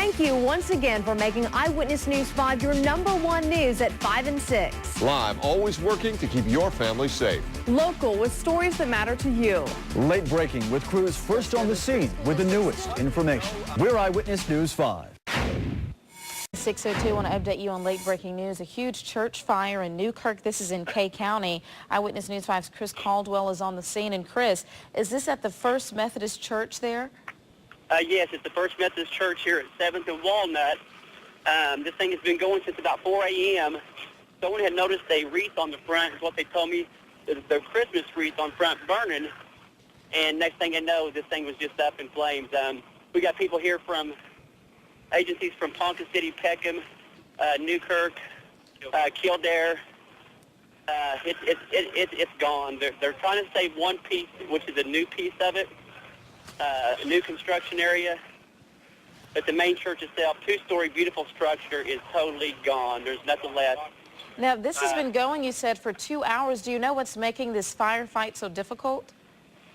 thank you once again for making Eyewitness News 5 your #1 news at 5 and 6. Live, always working to keep your family safe. Local with stories that matter to you. Late breaking with crews first on the scene with the newest information. We're Eyewitness News 5. 6:02, I want to update you on late breaking news. A huge church fire in Newkirk. This is in Kay County. Eyewitness News 5's Chris Caldwell is on the scene. And Chris, is this at the First Methodist Church there? Yes, it's the First Methodist Church here at 7th and Walnut. This thing has been going since about 4 a.m. Someone had noticed a wreath on the front, is what they told me. The Christmas wreath on front burning. And next thing I know, this thing was just up in flames. We got people here from agencies from Ponca City, Peckham, Newkirk, Kildare. It's gone. They're trying to save one piece, which is a new piece of it, a new construction area. But the main church itself, two-story beautiful structure, is totally gone. There's nothing left. Now, this has been going, you said, for 2 hours. Do you know what's making this firefight so difficult?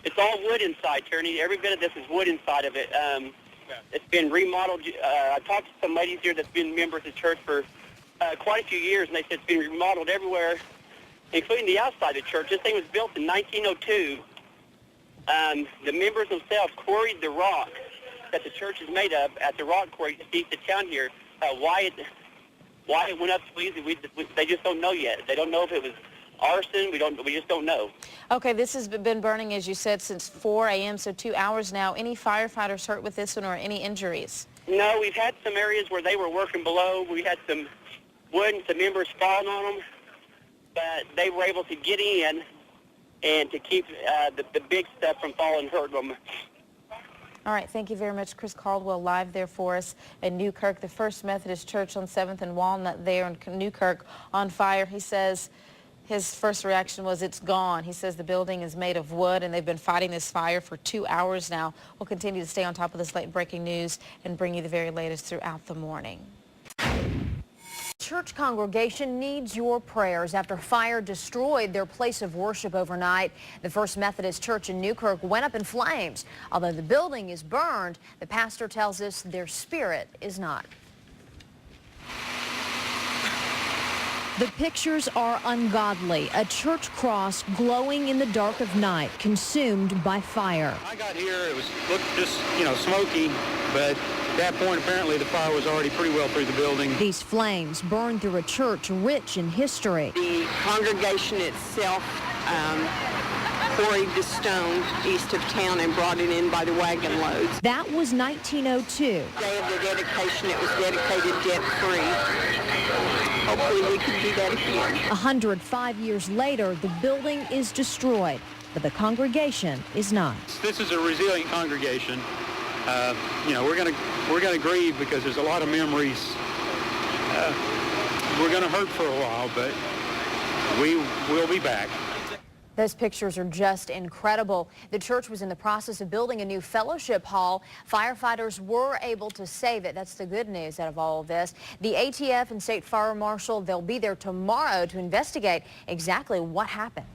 It's all wood inside, Tierney. Every bit of this is wood inside of it. It's been remodeled. I talked to some ladies here that's been members of church for quite a few years, and they said it's been remodeled everywhere, including the outside of the church. This thing was built in 1902. The members themselves quarried the rock that the church is made of at the rock quarry east of town here. Why it went up so easy, they just don't know yet. They don't know if it was arson. We just don't know. Okay, this has been burning, as you said, since 4 a.m., so 2 hours now. Any firefighters hurt with this one or any injuries? No, we've had some areas where they were working below. We had some wood and some members falling on them, but they were able to get in and to keep the big stuff from falling and hurt them. All right, thank you very much. Chris Caldwell live there for us in Newkirk, the First Methodist Church on 7th and Walnut there in Newkirk on fire. He says his first reaction was it's gone. He says the building is made of wood and they've been fighting this fire for 2 hours now. We'll continue to stay on top of this late breaking news and bring you the very latest throughout the morning. Church congregation needs your prayers after fire destroyed their place of worship overnight. The First Methodist Church in Newkirk went up in flames. Although the building is burned, the pastor tells us their spirit is not. The pictures are ungodly. A church cross glowing in the dark of night, consumed by fire. I got here, it looked just, smoky, but at that point, apparently, the fire was already pretty well through the building. These flames burned through a church rich in history. The congregation itself quarried the stone east of town and brought it in by the wagon loads. That was 1902. The day of the dedication, it was dedicated debt-free. Hopefully we can do that again. 105 years later, the building is destroyed, but the congregation is not. This is a resilient congregation. We're gonna grieve because there's a lot of memories. We're gonna hurt for a while, but we will be back. Those pictures are just incredible. The church was in the process of building a new fellowship hall. Firefighters were able to save it. That's the good news out of all of this. The ATF and State Fire Marshal, they'll be there tomorrow to investigate exactly what happened.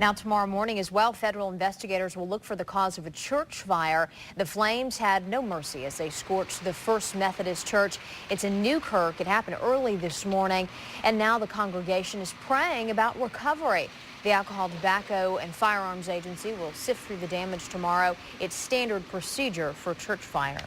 Now, tomorrow morning as well, federal investigators will look for the cause of a church fire. The flames had no mercy as they scorched the First Methodist Church. It's in Newkirk. It happened early this morning, and now the congregation is praying about recovery. The Alcohol, Tobacco, and Firearms Agency will sift through the damage tomorrow. It's standard procedure for church fires.